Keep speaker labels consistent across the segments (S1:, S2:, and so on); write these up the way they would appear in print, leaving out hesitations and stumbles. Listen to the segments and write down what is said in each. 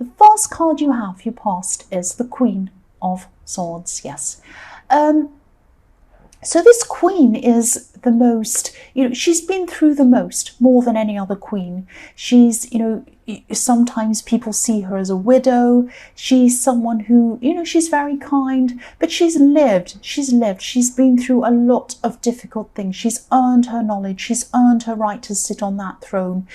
S1: The first card you have, your past, is the Queen of Swords. Yes. So this queen is the most, she's been through the most, more than any other queen. She's, sometimes people see her as a widow. She's someone who, she's very kind, but she's lived. She's been through a lot of difficult things. She's earned her knowledge. She's earned her right to sit on that throne.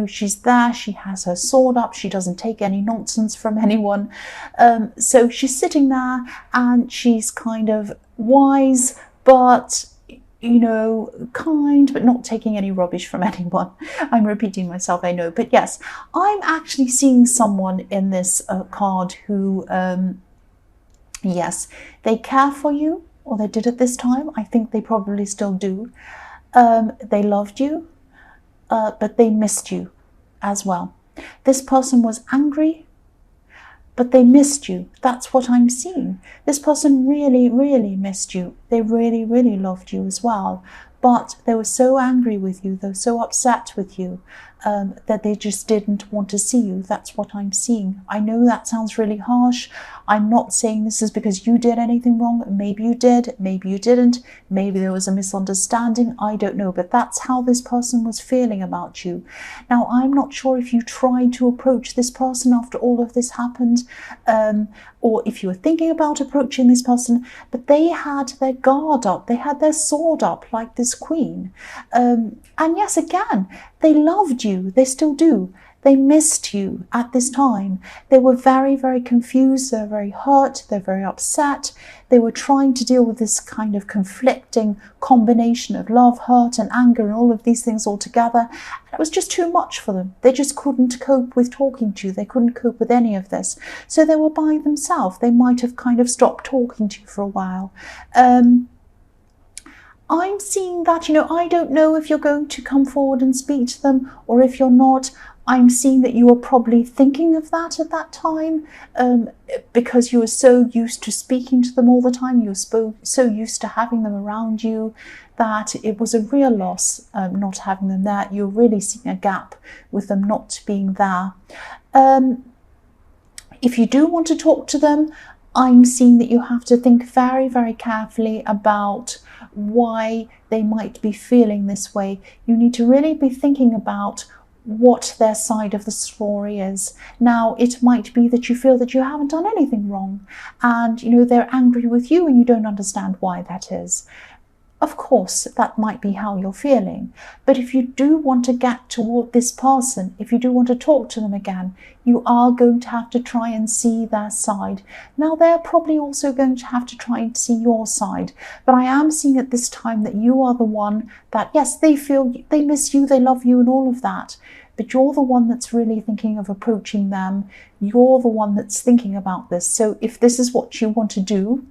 S1: She's there. She has her sword up. She doesn't take any nonsense from anyone. So she's sitting there and she's kind of wise, but kind, but not taking any rubbish from anyone. I'm repeating myself, I know. But yes, I'm actually seeing someone in this card who, yes, they care for you, or they did at this time. I think they probably still do. They loved you, but they missed you as well. This person was angry, but they missed you. That's what I'm seeing. This person really, really missed you. They really, really loved you as well. But they were so angry with you, they were so upset with you, that they just didn't want to see you. That's what I'm seeing. I know that sounds really harsh. I'm not saying this is because you did anything wrong. Maybe you did, maybe you didn't. Maybe there was a misunderstanding. I don't know, but that's how this person was feeling about you. Now, I'm not sure if you tried to approach this person after all of this happened, or if you were thinking about approaching this person, but they had their guard up. They had their sword up like this queen. And yes, again, they loved you. They still do. They missed you at this time. They were very, very confused. They're very hurt. They're very upset. They were trying to deal with this kind of conflicting combination of love, hurt, and anger, and all of these things all together. And it was just too much for them. They just couldn't cope with talking to you. They couldn't cope with any of this. So they were by themselves. They might have kind of stopped talking to you for a while. I'm seeing that, I don't know if you're going to come forward and speak to them, or if you're not. I'm seeing that you were probably thinking of that at that time, because you were so used to speaking to them all the time. You were so used to having them around you that it was a real loss not having them there. You're really seeing a gap with them not being there. If you do want to talk to them, I'm seeing that you have to think very, very carefully about why they might be feeling this way. You need to really be thinking about what their side of the story is. Now, it might be that you feel that you haven't done anything wrong, and they're angry with you and you don't understand why that is. Of course, that might be how you're feeling. But if you do want to get toward this person, if you do want to talk to them again, you are going to have to try and see their side. Now, they're probably also going to have to try and see your side. But I am seeing at this time that you are the one that, yes, they feel, they miss you, they love you and all of that. But you're the one that's really thinking of approaching them. You're the one that's thinking about this. So if this is what you want to do,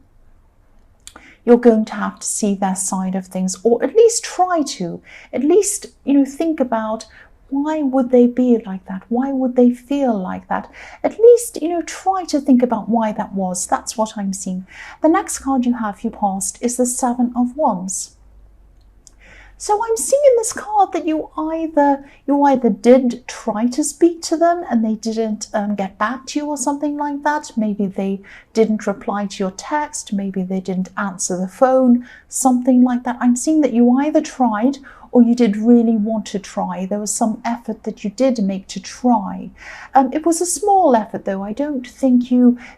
S1: you're going to have to see their side of things, or at least try to. At least, think about, why would they be like that? Why would they feel like that? At least, try to think about why that was. That's what I'm seeing. The next card you have, your past, is the Seven of Wands. So I'm seeing in this card that you either did try to speak to them and they didn't get back to you or something like that. Maybe they didn't reply to your text. Maybe they didn't answer the phone, something like that. I'm seeing that you either tried or you did really want to try. There was some effort that you did make to try. It was a small effort though. I don't think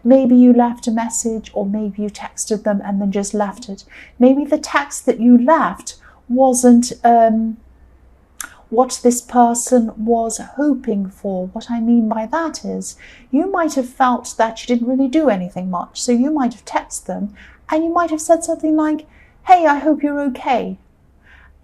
S1: maybe you left a message, or maybe you texted them and then just left it. Maybe the text that you left wasn't what this person was hoping for. What I mean by that is, you might have felt that you didn't really do anything much. So you might have texted them and you might have said something like, "Hey, I hope you're okay."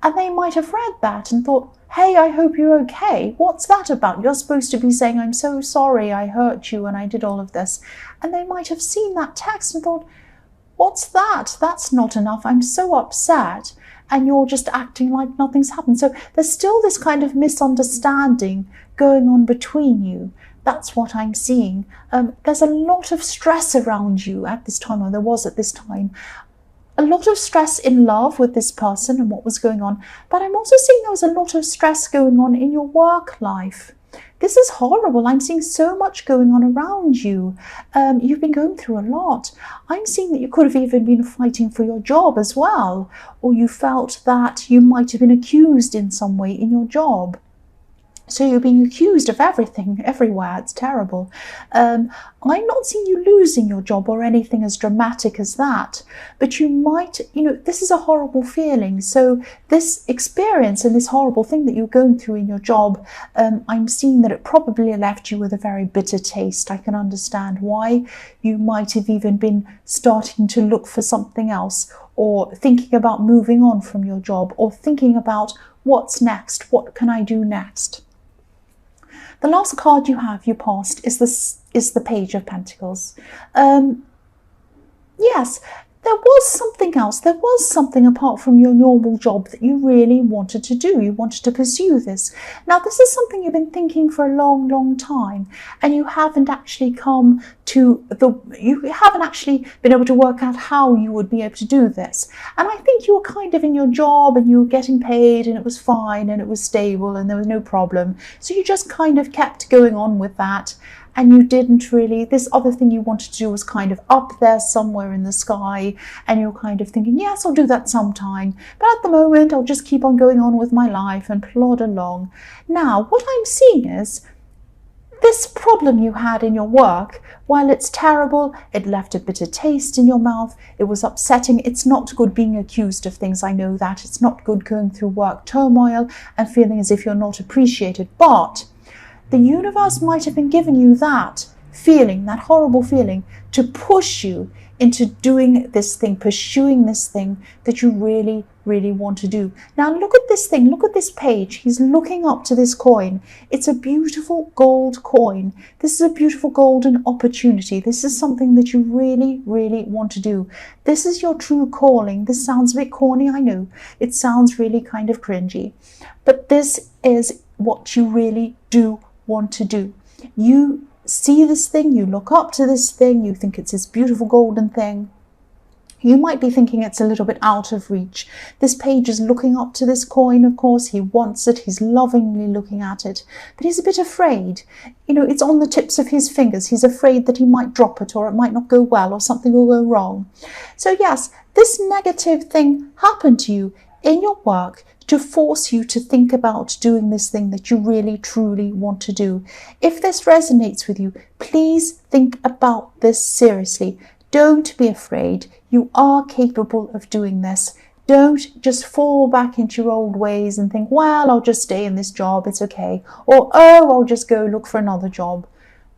S1: And they might have read that and thought, "Hey, I hope you're okay. What's that about? You're supposed to be saying, 'I'm so sorry, I hurt you and I did all of this.'" And they might have seen that text and thought, "What's that? That's not enough. I'm so upset." And you're just acting like nothing's happened. So there's still this kind of misunderstanding going on between you. That's what I'm seeing. There's a lot of stress around you at this time, or there was at this time. A lot of stress in love with this person and what was going on. But I'm also seeing there was a lot of stress going on in your work life. This is horrible. I'm seeing so much going on around you. You've been going through a lot. I'm seeing that you could have even been fighting for your job as well, or you felt that you might have been accused in some way in your job. So you're being accused of everything, everywhere. It's terrible. I'm not seeing you losing your job or anything as dramatic as that, but you might, this is a horrible feeling. So this experience and this horrible thing that you're going through in your job, I'm seeing that it probably left you with a very bitter taste. I can understand why. You might have even been starting to look for something else, or thinking about moving on from your job, or thinking about what's next, what can I do next? The last card you have, your past, is the Page of Pentacles. Yes, there was something else. There was something apart from your normal job that you really wanted to do. You wanted to pursue this. Now, this is something you've been thinking for a long, long time, and you haven't actually you haven't actually been able to work out how you would be able to do this. And I think you were kind of in your job and you were getting paid and it was fine and it was stable and there was no problem. So you just kind of kept going on with that. And you didn't really, this other thing you wanted to do was kind of up there somewhere in the sky, and you're kind of thinking, yes, I'll do that sometime, but at the moment I'll just keep on going on with my life and plod along. Now, what I'm seeing is this problem you had in your work, while it's terrible, it left a bitter taste in your mouth, it was upsetting, it's not good being accused of things, I know that, it's not good going through work turmoil and feeling as if you're not appreciated, but the universe might have been giving you that feeling, that horrible feeling, to push you into doing this thing, pursuing this thing that you really, really want to do. Now look at this thing, look at this page. He's looking up to this coin. It's a beautiful gold coin. This is a beautiful golden opportunity. This is something that you really, really want to do. This is your true calling. This sounds a bit corny, I know. It sounds really kind of cringy. But this is what you really do want to do. You see this thing, you look up to this thing, you think it's this beautiful golden thing. You might be thinking it's a little bit out of reach. This page is looking up to this coin, of course. He wants it, he's lovingly looking at it, but he's a bit afraid. It's on the tips of his fingers. He's afraid that he might drop it, or it might not go well, or something will go wrong. So yes, this negative thing happened to you in your work to force you to think about doing this thing that you really truly want to do. If this resonates with you, please think about this seriously. Don't be afraid. You are capable of doing this. Don't just fall back into your old ways and think, well, I'll just stay in this job, it's okay. Or, oh, I'll just go look for another job.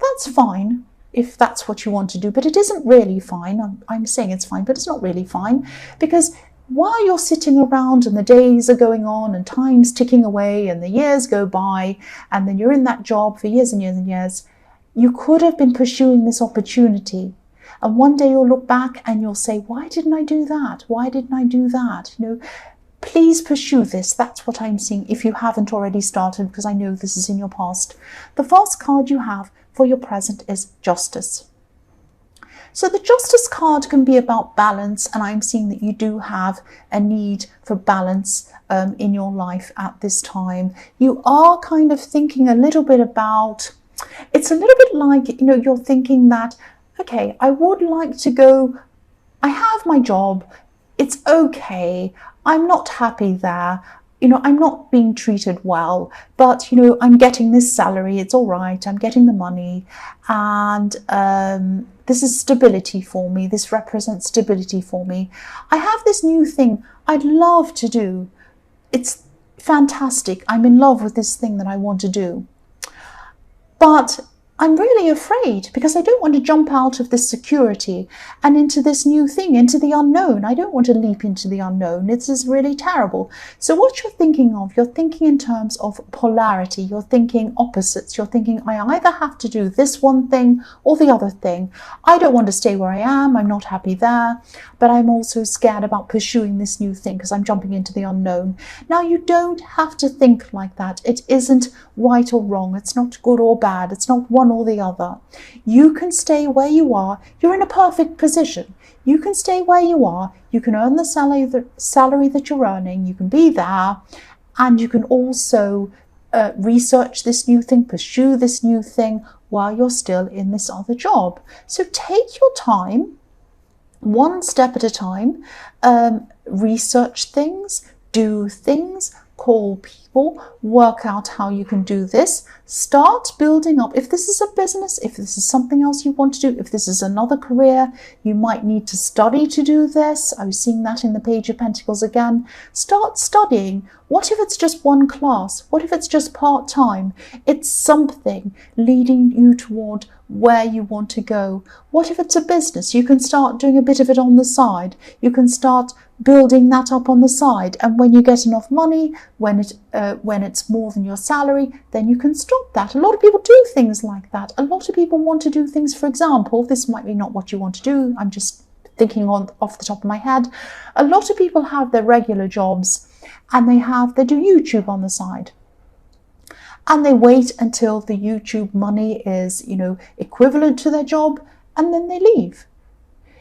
S1: That's fine if that's what you want to do, but it isn't really fine. I'm saying it's fine, but it's not really fine, because while you're sitting around and the days are going on and time's ticking away and the years go by, and then you're in that job for years and years and years, you could have been pursuing this opportunity. And one day you'll look back and you'll say, why didn't I do that? Why didn't I do that? Please pursue this. That's what I'm seeing if you haven't already started, because I know this is in your past. The first card you have for your present is Justice. So the Justice card can be about balance, and I'm seeing that you do have a need for balance in your life at this time. You are kind of thinking a little bit about, it's a little bit like, you're thinking that, okay, I would like to go, I have my job, it's okay, I'm not happy there, I'm not being treated well, but, I'm getting this salary, it's all right, I'm getting the money, and this is stability for me, this represents stability for me. I have this new thing I'd love to do. It's fantastic, I'm in love with this thing that I want to do. But I'm really afraid because I don't want to jump out of this security and into this new thing, into the unknown. I don't want to leap into the unknown. It's really terrible. So what you're thinking of, you're thinking in terms of polarity. You're thinking opposites. You're thinking, I either have to do this one thing or the other thing. I don't want to stay where I am. I'm not happy there. But I'm also scared about pursuing this new thing because I'm jumping into the unknown. Now, you don't have to think like that. It isn't right or wrong. It's not good or bad. It's not one or the other. You can stay where you are. You're in a perfect position. You can stay where you are. You can earn the salary that you're earning. You can be there, and you can also research this new thing, pursue this new thing while you're still in this other job. So take your time, one step at a time, research things, do things, call people, work out how you can do this, start building up. If this is a business, if this is something else you want to do, if this is another career, you might need to study to do this. I was seeing that in the Page of Pentacles again. Start studying. What if it's just one class? What if it's just part-time? It's something leading you toward where you want to go. What if it's a business? You can start doing a bit of it on the side. You can start building that up on the side, and when you get enough money, when it's more than your salary, then you can stop that. A lot of people do things like that. A lot of people want to do things, for example, this might be not what you want to do, I'm just thinking off the top of my head. A lot of people have their regular jobs and they do YouTube on the side. And they wait until the YouTube money is, equivalent to their job, and then they leave.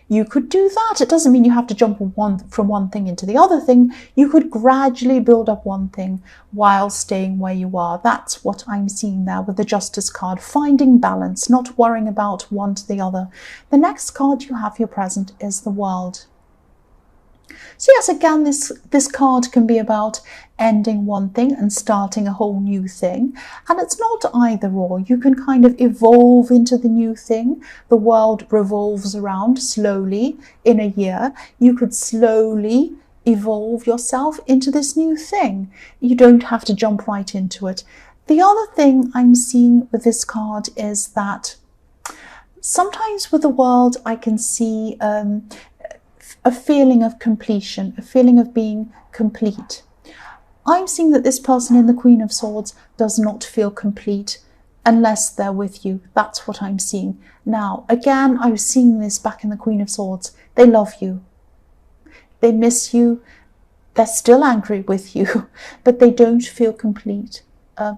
S1: You could do that. It doesn't mean you have to jump from one thing into the other thing. You could gradually build up one thing while staying where you are. That's what I'm seeing there with the Justice card. Finding balance, not worrying about one to the other. The next card you have here present is the World. So yes, again, this card can be about ending one thing and starting a whole new thing. And it's not either or. You can kind of evolve into the new thing. The world revolves around slowly in a year. You could slowly evolve yourself into this new thing. You don't have to jump right into it. The other thing I'm seeing with this card is that sometimes with the World, I can see a feeling of completion, a feeling of being complete. I'm seeing that this person in the Queen of Swords does not feel complete unless they're with you. That's what I'm seeing. Now, again, I was seeing this back in the Queen of Swords. They love you. They miss you. They're still angry with you, but they don't feel complete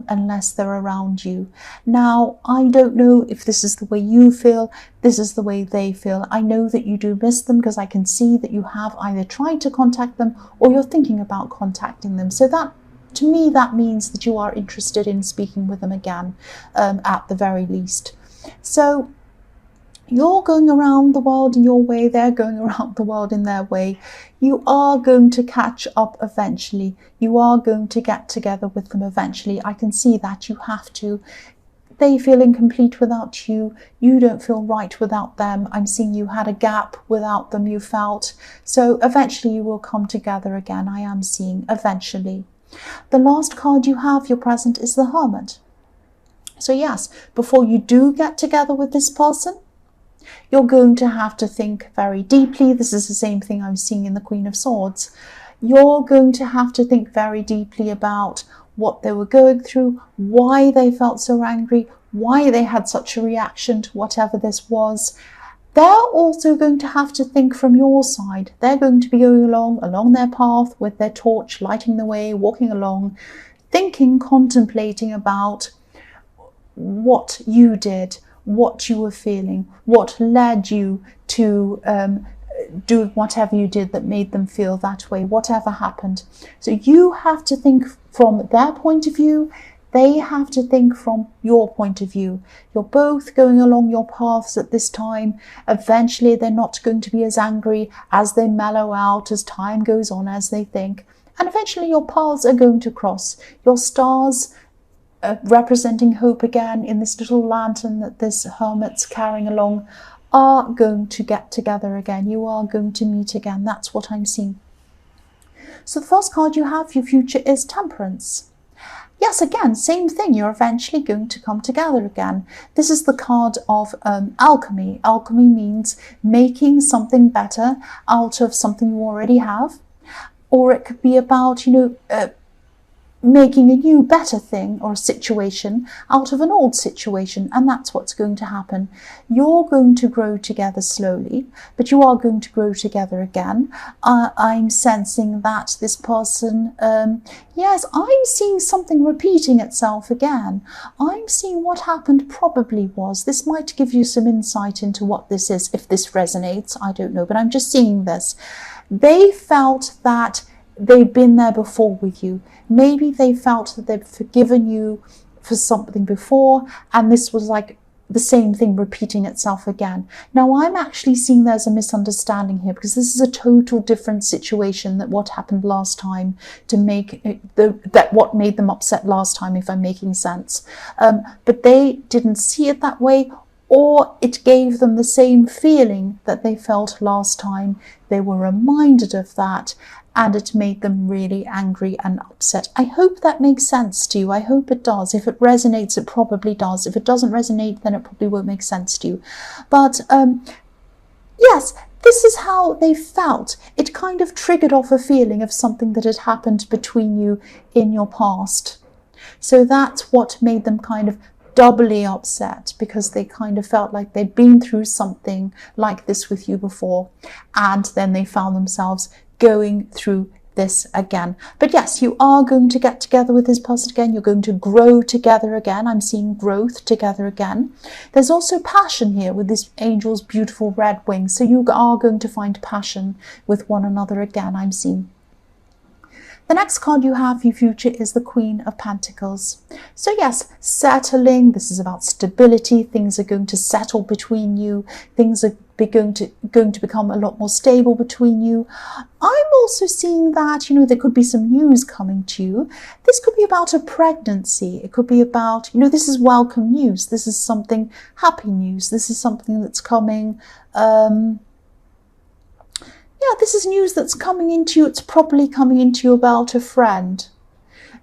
S1: unless they're around you. Now, I don't know if this is the way you feel, this is the way they feel. I know that you do miss them because I can see that you have either tried to contact them or you're thinking about contacting them. So that, to me, that means that you are interested in speaking with them again, at the very least. So you're going around the world in your way, they're going around the world in their way. You are going to catch up eventually. You are going to get together with them eventually. I can see that. You have to. They feel incomplete without you. You don't feel right without them. I'm seeing you had a gap without them, you felt. So eventually you will come together again. I am seeing eventually. The last card you have, your present, is the Hermit. So yes, before you do get together with this person, you're going to have to think very deeply. This is the same thing I'm seeing in the Queen of Swords. You're going to have to think very deeply about what they were going through, why they felt so angry, why they had such a reaction to whatever this was. They're also going to have to think from your side. They're going to be going along their path with their torch, lighting the way, walking along, thinking, contemplating about what you did, what you were feeling, what led you to do whatever you did that made them feel that way, whatever happened. So you have to think from their point of view, they have to think from your point of view. You're both going along your paths at this time. Eventually they're not going to be as angry as they mellow out, as time goes on, as they think. And eventually your paths are going to cross. Your stars, representing hope again in this little lantern that this hermit's carrying along, are going to get together again. You are going to meet again. That's what I'm seeing. So the first card you have, your future, is Temperance. Yes, again, same thing. You're eventually going to come together again. This is the card of alchemy. Alchemy means making something better out of something you already have. Or it could be about, making a new, better thing or a situation out of an old situation, and that's what's going to happen. You're going to grow together slowly, but you are going to grow together again. I'm sensing that this person, yes, I'm seeing something repeating itself again. I'm seeing what happened probably was, this might give you some insight into what this is, if this resonates, I don't know, but I'm just seeing this. They felt that they've been there before with you. Maybe they felt that they've forgiven you for something before, and this was like the same thing repeating itself again. Now, I'm actually seeing there's a misunderstanding here, because this is a total different situation than what happened last time to make that what made them upset last time, if I'm making sense. But they didn't see it that way, or it gave them the same feeling that they felt last time. They were reminded of that, and it made them really angry and upset. I hope that makes sense to you. I hope it does. If it resonates, it probably does. If it doesn't resonate, then it probably won't make sense to you. But yes, this is how they felt. It kind of triggered off a feeling of something that had happened between you in your past. So that's what made them kind of doubly upset, because they kind of felt like they'd been through something like this with you before, and then they found themselves going through this again. But yes, you are going to get together with this person again. You're going to grow together again. I'm seeing growth together again. There's also passion here with this angel's beautiful red wings. So you are going to find passion with one another again, I'm seeing. The next card you have for your future is the Queen of Pentacles. So yes, settling. This is about stability. Things are going to settle between you. Things are going to become a lot more stable between you. I'm also seeing that, there could be some news coming to you. This could be about a pregnancy. It could be about, this is welcome news. This is something happy news. This is something that's coming. This is news that's coming into you. It's probably coming into you about a friend.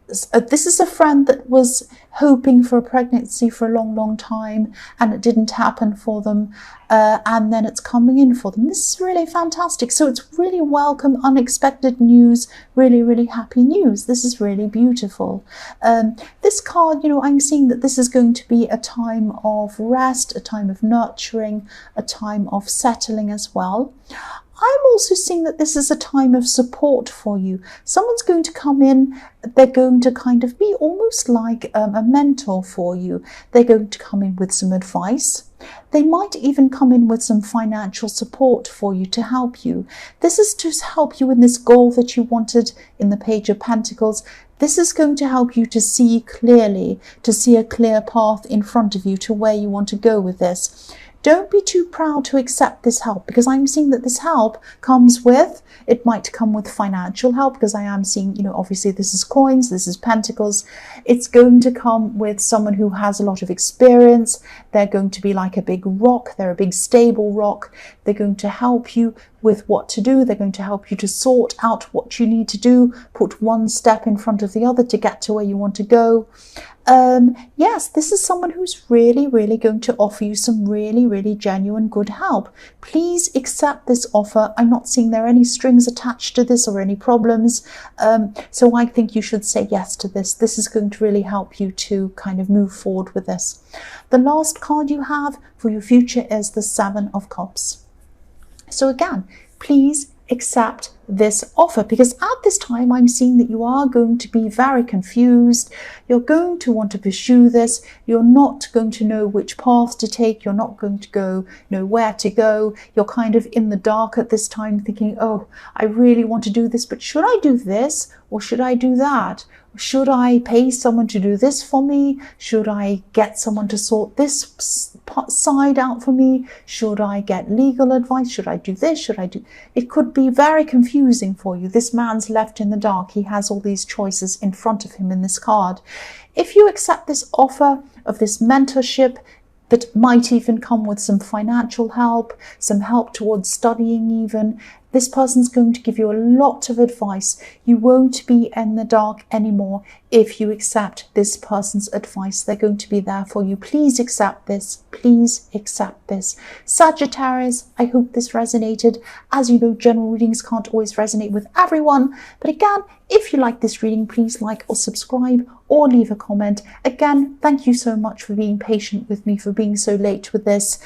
S1: This is a friend that was hoping for a pregnancy for a long, long time, and it didn't happen for them, and then it's coming in for them. This is really fantastic. So it's really welcome, unexpected news, really, really happy news. This is really beautiful. This card, I'm seeing that this is going to be a time of rest, a time of nurturing, a time of settling as well. I'm also seeing that this is a time of support for you. Someone's going to come in. They're going to kind of be almost like a mentor for you. They're going to come in with some advice. They might even come in with some financial support for you to help you. This is to help you in this goal that you wanted in the Page of Pentacles. This is going to help you to see clearly, to see a clear path in front of you to where you want to go with this. Don't be too proud to accept this help, because I'm seeing that this help comes with, it might come with financial help, because I am seeing, obviously this is coins, this is pentacles. It's going to come with someone who has a lot of experience. They're going to be like a big rock. They're a big stable rock. They're going to help you with what to do. They're going to help you to sort out what you need to do, put one step in front of the other to get to where you want to go. Yes, this is someone who's really, really going to offer you some really, really genuine good help. Please accept this offer. I'm not seeing there are any strings attached to this or any problems. So I think you should say yes to this. This is going to really help you to kind of move forward with this. The last card you have for your future is the Seven of Cups. So again, please accept this offer, because at this time I'm seeing that you are going to be very confused. You're going to want to pursue this. You're not going to know which path to take. You're not going to know where to go. You're kind of in the dark at this time, thinking, oh, I really want to do this, but should I do this or should I do that? Should I pay someone to do this for me? Should I get someone to sort this side out for me? Should I get legal advice? Should I do this? Should I do... It could be very confusing for you. This man's left in the dark. He has all these choices in front of him in this card. If you accept this offer of this mentorship, that might even come with some financial help, some help towards studying even. This person's going to give you a lot of advice. You won't be in the dark anymore if you accept this person's advice. They're going to be there for you. Please accept this. Please accept this. Sagittarius, I hope this resonated. As you know, general readings can't always resonate with everyone. But again, if you like this reading, please like or subscribe or leave a comment. Again, thank you so much for being patient with me, for being so late with this.